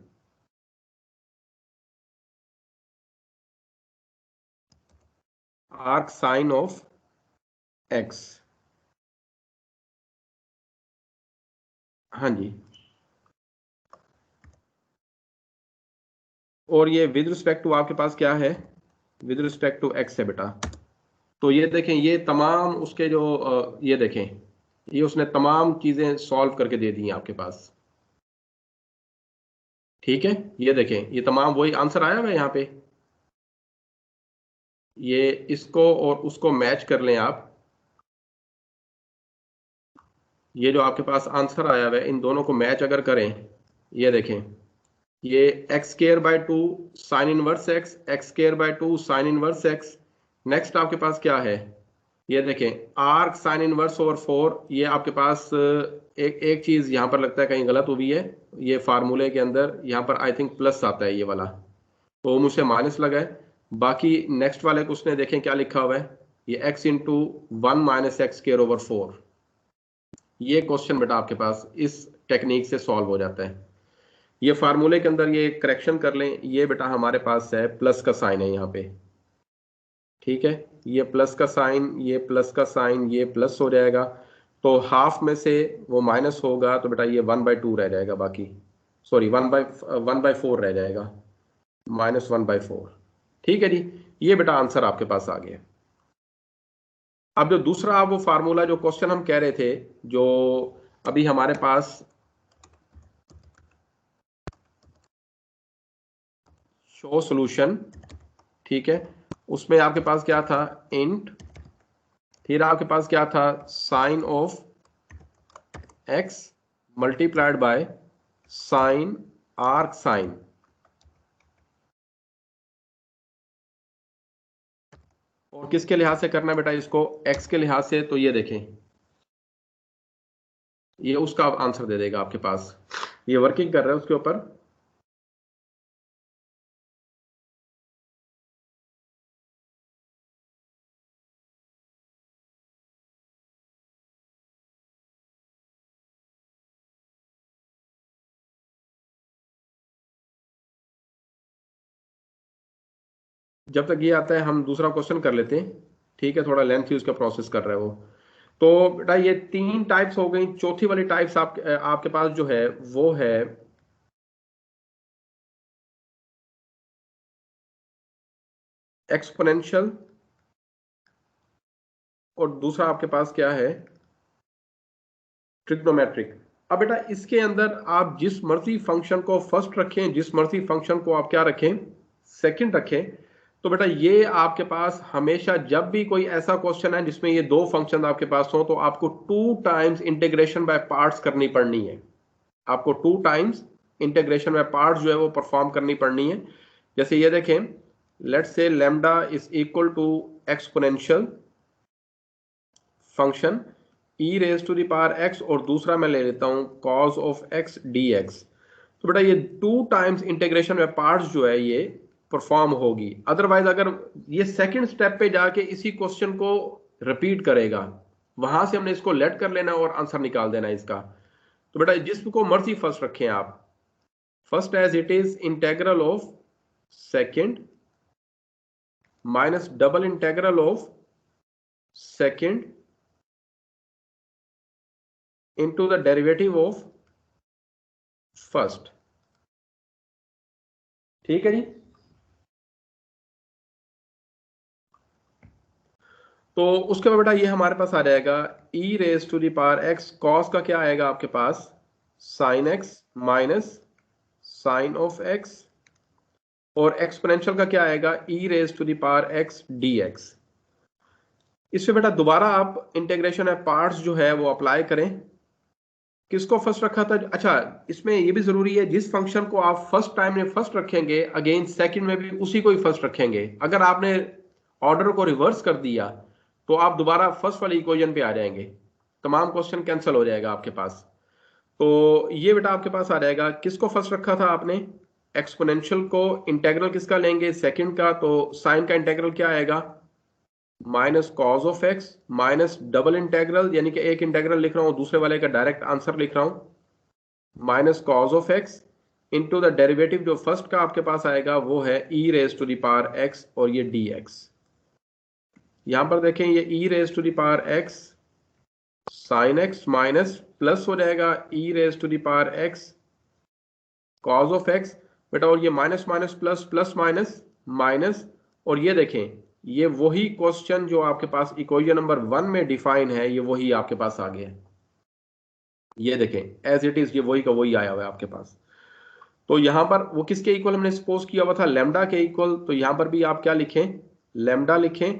arc sine of x, हाँ जी, और ये विद रिस्पेक्ट टू आपके पास क्या है, विद रिस्पेक्ट टू एक्स है बेटा। तो ये देखें ये तमाम उसके जो ये देखें ये उसने तमाम चीजें सॉल्व करके दे दी हैं आपके पास, ठीक है। ये देखें ये तमाम वही आंसर आया हुआ है यहाँ पे, ये इसको और उसको मैच कर लें आप, ये जो आपके पास आंसर आया हुआ है इन दोनों को मैच अगर करें, ये देखें ये x square by 2 sign inverse x, x square by 2 sign inverse x. Next आपके पास क्या है, ये देखें आर्क साइन इनवर्स ओवर 4। ये आपके पास एक चीज यहाँ पर लगता है कहीं गलत हुई है, ये फार्मूले के अंदर यहाँ पर आई थिंक प्लस आता है ये वाला, तो मुझसे माइनस लगा है। बाकी नेक्स्ट वाले को उसने देखें क्या लिखा हुआ है, ये x into 1 minus x square over 4। ये क्वेश्चन बेटा आपके पास इस टेक्निक से सॉल्व हो जाता है। ये फार्मूले के अंदर ये करेक्शन कर लें, ये बेटा हमारे पास है प्लस का साइन है यहाँ पे, ठीक है, ये प्लस का साइन, ये प्लस का साइन, ये प्लस हो जाएगा, तो हाफ में से वो माइनस होगा तो बेटा ये 1/2 रह जाएगा, बाकी सॉरी 1/4 रह जाएगा, -1/4, ठीक है जी। ये बेटा आंसर आपके पास आ गया। अब जो दूसरा वो फार्मूला जो क्वेश्चन हम कह रहे थे, जो अभी हमारे पास शो सॉल्यूशन, ठीक है, उसमें आपके पास क्या था इंट, फिर आपके पास क्या था sine of x multiplied by sine arc sine, और किसके लिहाज से करना बेटा इसको, एक्स के लिहाज से। तो ये देखें ये उसका आंसर दे देगा आपके पास, ये वर्किंग कर रहा है उसके ऊपर। जब तक ये आता है हम दूसरा क्वेश्चन कर लेते हैं, ठीक है, थोड़ा लेंथी उसका प्रोसेस कर रहा है वो। तो बेटा ये 3 टाइप्स हो गई, चौथी वाली टाइप्स आपके पास जो है वो है एक्सपोनेंशियल, और दूसरा आपके पास क्या है ट्रिग्नोमेट्रिक। अब बेटा इसके अंदर आप जिस मर्जी फंक्शन को फर्स्ट रखें, जिस मर्जी फंक्शन को आप क्या रखें सेकंड रखें, तो बेटा ये आपके पास हमेशा जब भी कोई ऐसा क्वेश्चन है जिसमें ये दो फंक्शन आपके पास हो, तो आपको 2 टाइम्स इंटीग्रेशन बाय पार्ट्स करनी पड़नी है। आपको 2 टाइम्स इंटीग्रेशन बाय पार्ट्स जो है वो परफॉर्म करनी पड़नी है। जैसे ये देखें, let's say lambda is equal to exponential function e raise to the power x, और दूसरा मैं ले लेता हूं cos ऑफ x dx। तो बेटा ये 2 टाइम्स इंटीग्रेशन बाय पार्ट्स जो है ये परफॉर्म होगी। अदरवाइज अगर ये सेकंड स्टेप पे जाके इसी क्वेश्चन को रिपीट करेगा, वहां से हमने इसको लेट कर लेना और आंसर निकाल देना इसका। तो बेटा जिसको मर्जी फर्स्ट रखें आप, first as it is integral of second minus double integral of second into the derivative of first। ठीक है जी। तो उसके बाद बेटा ये हमारे पास आ जाएगा e raise to the power x, cos का क्या आएगा आपके पास sin x minus sin of x, और एक्सपोनेंशियल का क्या आएगा e raise to the power x dx। इसमें बेटा दोबारा आप इंटीग्रेशन ऑफ पार्ट्स जो है वो अप्लाई करें। किसको फर्स्ट रखा था? अच्छा, इसमें ये भी जरूरी है, जिस फंक्शन को आप फर्स्ट टाइम में फर्स्ट रखेंगे अगेन सेकंड में भी उसी को ही फर्स्ट रखेंगे। अगर आपने ऑर्डर को रिवर्स कर दिया तो आप दोबारा फर्स्ट वाली इक्वेशन पे आ जाएंगे, तमाम क्वेश्चन कैंसिल हो जाएगा आपके पास। तो ये बेटा आपके पास आ जाएगा, किसको फर्स्ट रखा था आपने? एक्सपोनेंशियल को। इंटेग्रल किसका लेंगे? सेकंड का। तो साइन का इंटेग्रल क्या आएगा? Minus cos of x minus double integral, यानी कि एक इंटेग्रल लिख रहा हूं दूसरे वाले का डायरेक्ट आंसर लिख रहा हूं, minus cos of x into the derivative जो फर्स्ट का आपके पास आएगा वो है e raise to the power x, और ये dx। यहां पर देखें ये e raise to the power x sine x minus plus हो जाएगा e raise to the power x cos of x बेटा, और ये minus minus plus plus minus minus, और ये देखें ये वही क्वेश्चन जो आपके पास इक्वेशन नंबर 1 में डिफाइन है, ये वही आपके पास आ गया। ये देखें एज इट इज ये वही का वही आया हुआ है आपके पास। तो यहां पर वो किसके इक्वल हमने सपोज किया हुआ था? लैम्डा के इक्वल। तो यहां पर भी आप क्या लिखें? लैम्डा लिखें।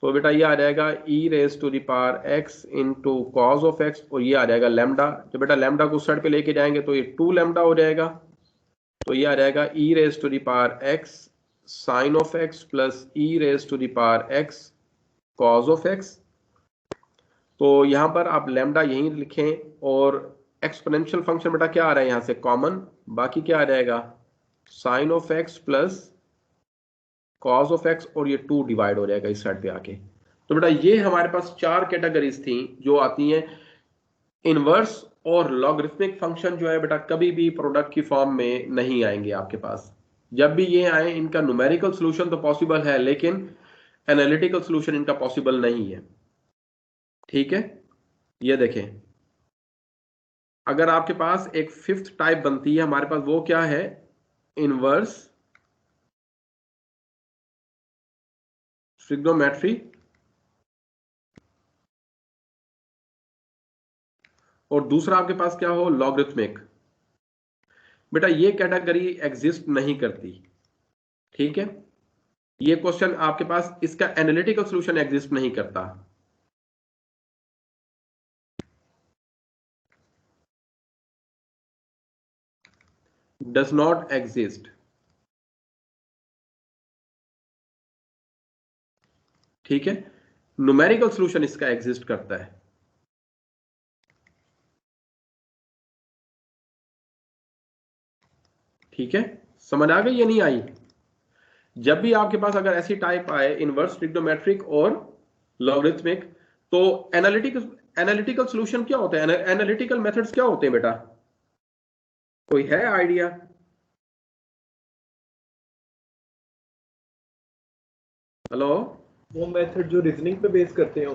तो बेटा ये आ जाएगा e raise to the power x into cos of x, और ये आ जाएगा लैम्डा। तो बेटा लैम्डा को साइड पे लेके जाएंगे तो ये 2 लैम्डा हो जाएगा। तो ये आ जाएगा e raise to the power x sine of x plus e raise to the power x cos of x। तो यहां पर आप लैम्डा यहीं लिखें, और एक्सपोनेंशियल फंक्शन बेटा क्या आ रहा है यहां से कॉमन, बाकी क्या आ जाएगा sine of x plus cos of x, और ये 2 डिवाइड हो जाएगा इस साइड पे आके। तो बेटा ये हमारे पास 4 कैटेगरीज थी जो आती हैं। इनवर्स और लॉगरिथमिक फंक्शन जो है बेटा कभी भी प्रोडक्ट की फॉर्म में नहीं आएंगे आपके पास। जब भी ये आए इनका न्यूमेरिकल सॉल्यूशन तो पॉसिबल है, लेकिन एनालिटिकल सॉल्यूशन इनका पॉसिबल नहीं है। ठीक है, ये देखें अगर आपके पास एक 5th टाइप बनती है हमारे पास, वो क्या है? इनवर्स ट्रिग्नोमेट्री, और दूसरा आपके पास क्या हो? लॉगरिथमिक। बेटा ये कैटेगरी एग्जिस्ट नहीं करती। ठीक है, ये क्वेश्चन आपके पास इसका एनालिटिकल सॉल्यूशन एग्जिस्ट नहीं करता। Does not exist. ठीक है, न्यूमेरिकल सॉल्यूशन इसका एग्जिस्ट करता है। ठीक है, समझ आ गई या नहीं आई? जब भी आपके पास अगर ऐसी टाइप आए इनवर्स ट्रिग्नोमेट्रिक और लॉगरिथमिक, तो एनालिटिकल सॉल्यूशन क्या होता है? एनालिटिकल मेथड्स क्या होते हैं बेटा? कोई है आइडिया? हेलो? वो मेथड जो रीजनिंग पे बेस करते हो,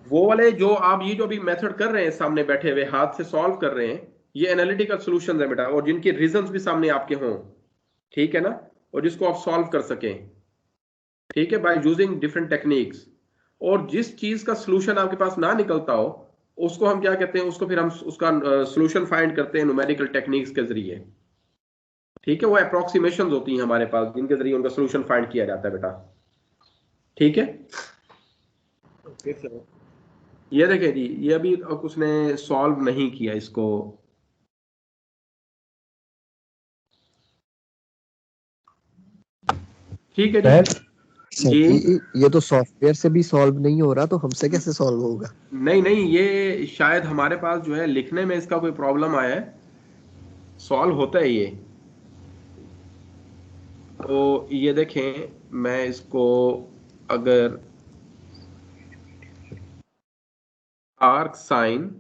वो वाले जो आप ये जो भी मेथड कर रहे हैं सामने बैठे हुए हाथ से सॉल्व कर रहे हैं, ये एनालिटिकल सॉल्यूशंस है बेटा, और जिनके रीजंस भी सामने आपके हों। ठीक है ना, और जिसको आप सॉल्व कर सकें। ठीक है, बाय यूजिंग डिफरेंट टेक्निक्स। और जिस चीज का सॉल्यूशन आपके पास ना निकलता हो उसको हम क्या कहते हैं? उसको फिर हम उसका सॉल्यूशन फाइंड करते हैं न्यूमेरिकल टेक्निक्स के जरिए। ठीक है, वो अप्रोक्सीमेशन होती हैं हमारे पास जिनके जरिए उनका सोल्यूशन फाइंड किया जाता है बेटा। ठीक है, ओके सर। ये देखिए जी, ये अभी उसने सॉल्व नहीं किया इसको। ठीक है जी। सर जी ये तो सॉफ्टवेयर से भी सॉल्व नहीं हो रहा, तो हमसे कैसे सॉल्व होगा? नहीं नहीं, ये शायद हमारे पास जो है लिखने में इसका कोई प्रॉब्लम आया है, सॉल्व होता है ये। तो ये देखें, मैं इसको अगर arc sine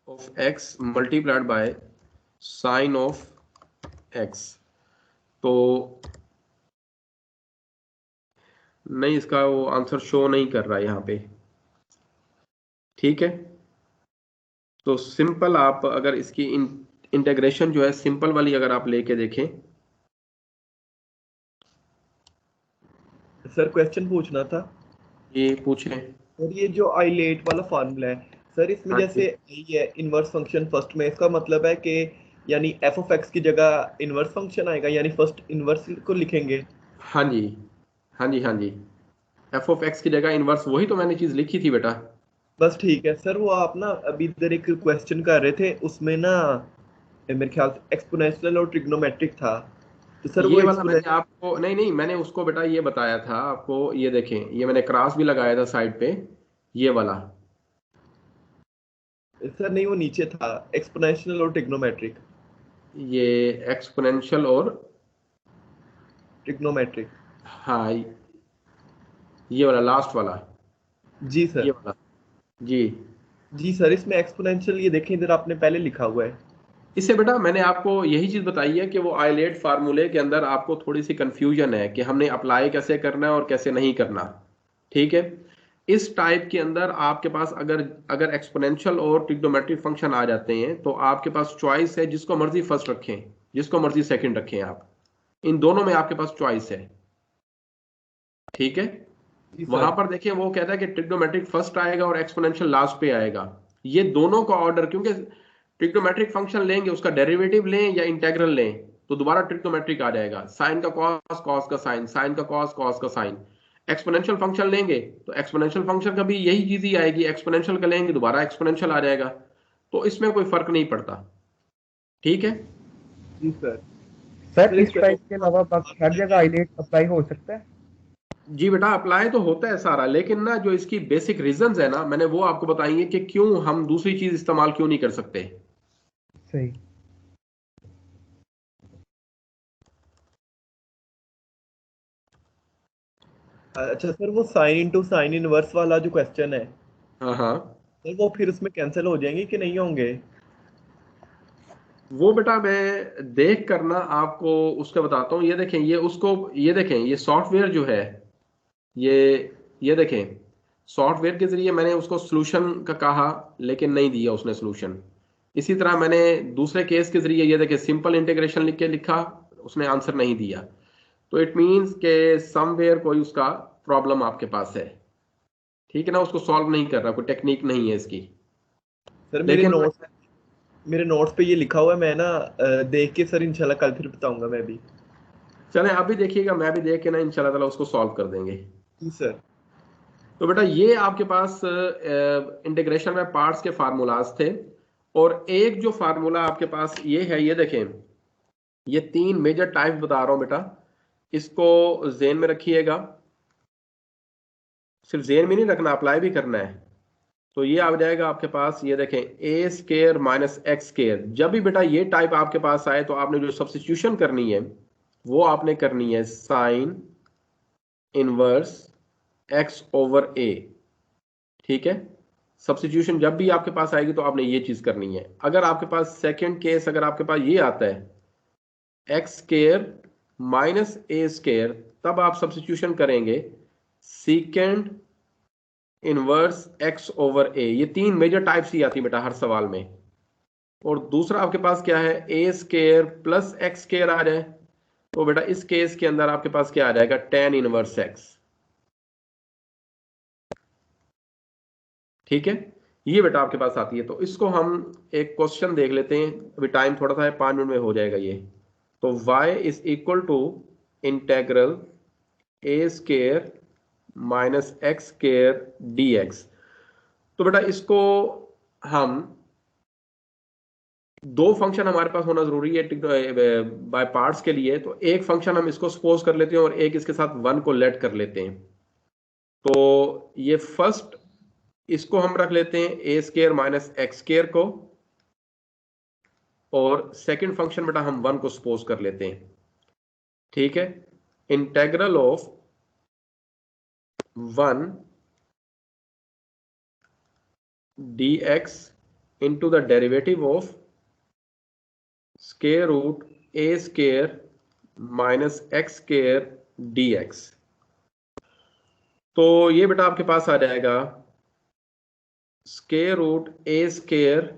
of x multiplied by sine of x, तो नहीं, इसका वो आंसर शो नहीं कर रहा है यहाँ पे। ठीक है, तो सिंपल आप अगर इसकी इंटीग्रेशन जो है सिंपल वाली अगर आप लेके देखें। सर क्वेश्चन पूछना था। ये पूछें। सर ये जो आइलेट वाला फार्मूला है सर, इसमें हाँ जैसे जी, ये इनवर्स फंक्शन फर्स्ट में, इसका मतलब है कि यानी एफ ऑफ एक्स की जगह इनवर्स फंक्शन आएगा, यानी फर्स्ट इनवर्स को लिखेंगे। हाँ जी, हाँ जी, हाँ जी, एफ ऑफ एक्स की जगह इनवर्स, वही तो मैंने चीज लिखी थी बेटा। बस ठीक है सर। वो आप ना अभी इधर एक क्वेश्चन कर रहे थे, उसमें ना मेरे ख्याल से एक्सपोनेंशियल और ट्रिग्नोमेट्रिक था, तो सर वो ये वाला मैंने एक्सपोनेंशियल। आपको, नहीं नहीं, मैंने उसको बेटा ये बताया था आपको, ये देखें, ये मैंने क्रॉस भी लगाया था साइड पे, ये वाला। सर नहीं, वो नीचे था एक्सपोनेंशियल और ट्रिग्नोमेट्रिक। ये एक्सपोनेंशियल और, ट्रिग्नोमेट्रिक। हाँ, ये वाला लास्ट वाला, जी ये सर। वाला। जी, जी सर, इसमें एक्सपोनेंशियल ये देखें इधर आपने पहले लिखा हुआ है। इससे बेटा मैंने आपको यही चीज बताई है कि वो आइलेट फार्मूले के अंदर आपको थोड़ी सी कंफ्यूजन है कि हमने अप्लाई कैसे करना है और कैसे नहीं करना। ठीक है, इस टाइप के अंदर आपके पास अगर अगर एक्सपोनेंशियल और ट्रिग्नोमेट्रिक फंक्शन आ जाते हैं तो आपके पास चॉइस है, जिसको मर्जी फर्स्ट रखें, जिसको मर्जी सेकंड रखें, आप इन दोनों में आपके पास चॉइस है। ठीक है, जी वहां सर। पर देखिए वो कहता है कि ट्रिग्नोमेट्रिक फर्स्ट आएगा और एक्सपोनेंशियल लास्ट पे आएगा। ये दोनों का ऑर्डर, क्योंकि ट्रिग्नोमेट्रिक फंक्शन लेंगे, उसका डेरिवेटिव लें या इंटेग्रल लें, तो दोबारा ट्रिग्नोमेट्रिक आ जाएगा। साइन का कॉस, कॉस का साइन, साइन का कॉस, कॉस का साइन। एक्सपोनेंशियल फंक्शन लेंगे तो एक्सपोनेंशियल फंक्शन का भी यही चीज ही आएगी, एक्सपोनेंशियल का लेंगे दोबारा एक्सपोनेंशियल आ जाएगा। तो इसमें कोई फर्क नहीं पड़ता। ठीक है, जी सर। सर सर इस टाइप के अलावा बाकी हर जगह आइलेट अप्लाई हो सकता है? जी बेटा, अप्लाई तो होता है सारा, लेकिन ना जो इसकी बेसिक रीजंस है ना, मैंने वो आपको बताएंगे कि क्यों हम दूसरी चीज इस्तेमाल क्यों नहीं कर सकते। सही। अच्छा सर, वो साइन इंटू साइन इनवर्स वाला जो क्वेश्चन है हाँ हाँ, सर, वो फिर उसमें कैंसिल हो जाएंगे कि नहीं होंगे? वो बेटा मैं देख कर ना आपको उसका बताता हूँ। ये देखें, ये उसको, ये देखें, ये सॉफ्टवेयर जो है, ये ये देखें, सॉफ्टवेयर के जरिए मैंने उसको सॉल्यूशन का कहा, लेकिन नहीं दिया उसने सॉल्यूशन। इसी तरह मैंने दूसरे केस के जरिए, ये देखें, सिंपल इंटीग्रेशन लिख के लिखा, उसने आंसर नहीं दिया। तो इट मीन्स के समवेयर कोई उसका प्रॉब्लम आपके पास है। ठीक है ना, उसको सॉल्व नहीं कर रहा, कोई टेक्निक नहीं है इसकी। सर लेकिन मेरे नोट्स पे ये लिखा हुआ है, मैं ना देख के सर इंशाल्लाह कल फिर बताऊंगा मैं भी। चलें, अभी देखिएगा, मैं भी देख के ना इंशाल्लाह ताला उसको सॉल्व कर देंगे। जी सर। तो बेटा ये आपके पास इंटीग्रेशन में पार्ट्स के फार्मूलाज थे, और एक जो फार्मूला आपके पास ये है, ये देखें, ये तीन मेजर टाइप बता रहा हूं बेटा, इसको जेन में रखिएगा। सिर्फ जेन में नहीं रखना, अप्लाई भी करना है। तो ये आ जाएगा आपके पास, ये देखें, ए स्केयर माइनस एक्स स्केयर। जब भी बेटा ये टाइप आपके पास आए तो आपने जो सब्स्टिट्यूशन करनी है वो आपने करनी है साइन इनवर्स एक्स ओवर ए। ठीक है, सब्स्टिट्यूशन जब भी आपके पास आएगी तो आपने ये चीज करनी है। अगर आपके पास सेकंड केस, अगर आपके पास ये आता है एक्स स्केयर माइनस ए स्केयर, तब आप सब्स्टिट्यूशन करेंगे सीकेंड इनवर्स एक्स ओवर ए। ये तीन मेजर टाइप्स ही आती है बेटा हर सवाल में। और दूसरा आपके पास क्या है, a square plus x square आ जाए, तो बेटा इस केस के अंदर आपके पास क्या आ जाएगा, टेन इनवर्स एक्स। ठीक है, ये बेटा आपके पास आती है। तो इसको हम एक क्वेश्चन देख लेते हैं, अभी टाइम थोड़ा सा है, 5 मिनट में हो जाएगा ये। तो y is equal to integral a square minus x square dx। तो बेटा इसको हम दो फंक्शन हमारे पास होना जरूरी है बाय पार्ट्स के लिए। तो एक फंक्शन हम इसको सपोज कर लेते हैं और एक इसके साथ 1 को लेट कर लेते हैं। तो ये फर्स्ट इसको हम रख लेते हैं ए स्केयर माइनस एक्स स्केयर को, और सेकंड फंक्शन बेटा हम 1 को सपोज कर लेते हैं। ठीक है, integral of 1 dx into the derivative of square root a square minus x square dx। तो ये बेटा आपके पास आ जाएगा square root a square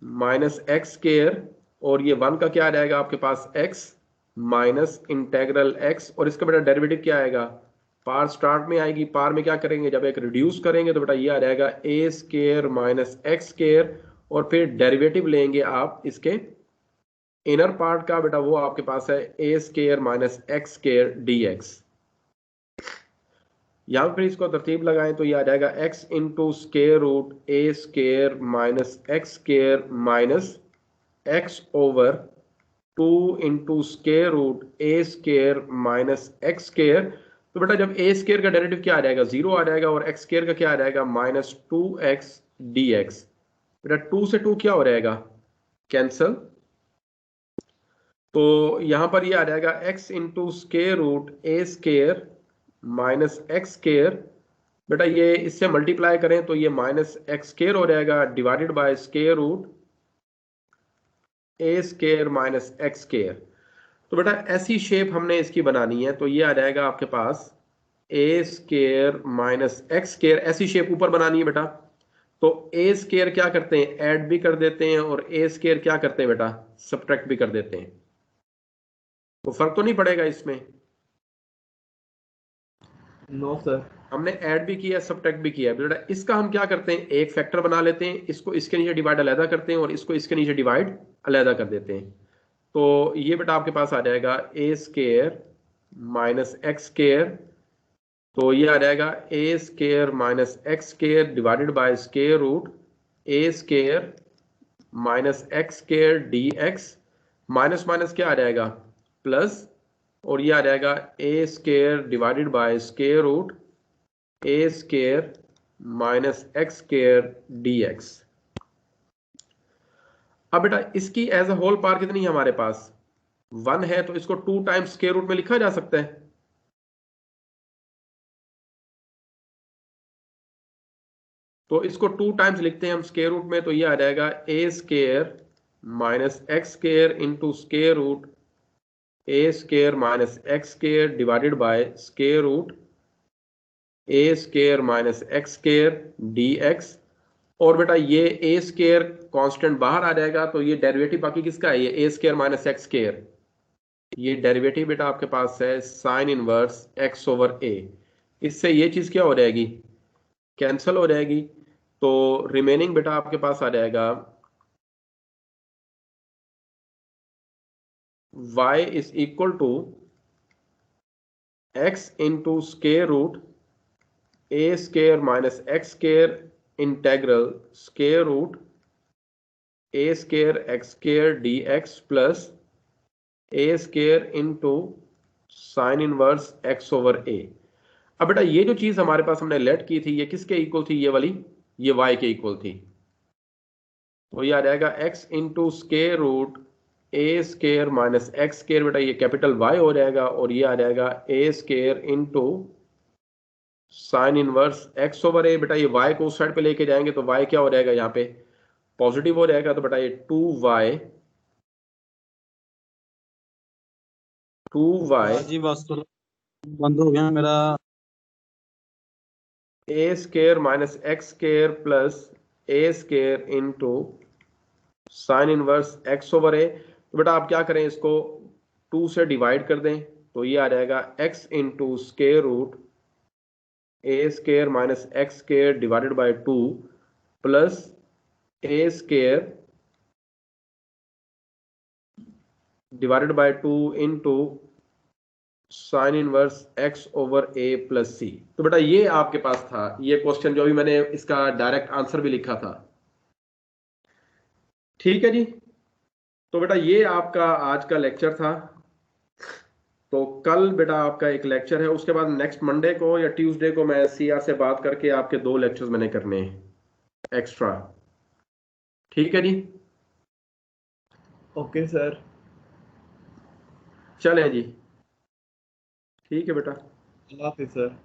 minus x square, और ये 1 का क्या आ जाएगा आपके पास x माइनस इंटेग्रल x, और इसका बेटा डेरिवेटिव क्या आएगा, पार स्टार्ट में आएगी, पार में क्या करेंगे जब एक रिड्यूस करेंगे तो बेटा ये आ जाएगा a square minus x square, और फिर डेरिवेटिव लेंगे आप इसके इनर पार्ट का, बेटा वो आपके पास है a square minus x square dx। यहां पर इसको तरतीब लगाएं तो ये आ जाएगा x into square root a square minus x square minus x over 2 into square root a square minus x square. तो बेटा जब ए स्केयर का डेरिवेटिव क्या आ जाएगा, 0 आ जाएगा, और एक्स स्केयर का क्या आ जाएगा, माइनस 2x dx। बेटा 2 से 2 क्या हो जाएगा, कैंसल। तो यहां पर ये आ जाएगा x into square root a square minus x square. बेटा ये इससे मल्टीप्लाई करें तो ये माइनस एक्स स्केयर हो जाएगा, divided by square root a square minus x square. तो बेटा ऐसी शेप हमने इसकी बनानी है, तो ये आ जाएगा आपके पास ए स्केयर माइनस एक्स स्केयर, ऐसी शेप ऊपर बनानी है बेटा। तो ए स्केयर क्या करते हैं, ऐड भी कर देते हैं, और ए स्केयर क्या करते हैं बेटा, सब्ट्रैक्ट भी कर देते हैं। तो फर्क तो नहीं पड़ेगा इसमें, नो सर। हमने ऐड भी किया सब्ट्रैक्ट भी किया। बेटा इसका हम क्या करते हैं, एक फैक्टर बना लेते हैं, इसको इसके नीचे डिवाइड अलहदा करते हैं, और इसको इसके नीचे डिवाइड अलहदा कर देते हैं। तो ये बेटा आपके पास आ जाएगा a square minus x square. तो ये आ जाएगा a square minus x square divided by square root a square minus x square dx। Minus minus क्या आ जाएगा, प्लस, और ये आ जाएगा a square divided by square root a square minus x square dx। अब बेटा इसकी एज अ होल पावर कितनी है हमारे पास, 1 है, तो इसको 2 टाइम्स स्केयर रूट में लिखा जा सकता है। तो इसको 2 टाइम्स लिखते हैं हम स्केयर रूट में, तो ये आ जाएगा a square minus x square into square root a square minus x square divided by square root a square minus x square dx। और बेटा ये ए स्केयर कांस्टेंट बाहर आ जाएगा, तो ये डेरिवेटिव बाकी किसका है, ये ए स्केयर माइनस एक्स स्केयर, ये डेरिवेटिव बेटा आपके पास है साइन इनवर्स एक्स ओवर ए। इससे ये चीज क्या हो जाएगी, कैंसिल हो जाएगी। तो रिमेनिंग बेटा आपके पास आ जाएगा y is equal to x into square root a square minus x square integral square root a square x square dx plus a square into sine inverse x over a. अब बेटा ये जो चीज हमारे पास हमने लेट की थी, ये किसके इक्वल थी, ये वाली, ये y के इक्वल थी। तो ये आ जाएगा x into square root a square minus x square, बेटा ये कैपिटल Y हो जाएगा, और ये आ जाएगा a square into sine inverse x over a. बेटा ये y को उस साइड पे लेके जाएंगे तो y क्या हो जाएगा, यहाँ पे पॉजिटिव हो जाएगा, तो बेटा ये 2y जी बस तो बंद हो गया मेरा। A square minus x square plus a square into sine inverse x over a. तो बेटा आप क्या करें, इसको 2 से डिवाइड कर दें, तो ये आ जाएगा x into square root a square minus x square divided by 2। Plus a square divided by 2 into sine inverse x over a plus c. तो बेटा ये आपके पास था ये क्वेश्चन, जो भी मैंने इसका डायरेक्ट आंसर भी लिखा था। ठीक है जी, तो बेटा ये आपका आज का लेक्चर था। तो कल बेटा आपका एक लेक्चर है, उसके बाद नेक्स्ट मंडे को या ट्यूसडे को मैं सीआर से बात करके आपके 2 लेक्चर्स मैंने करने हैं एक्स्ट्रा। ठीक है जी, ओके सर। चले जी, ठीक है बेटा। अल्लाह हाफिज सर।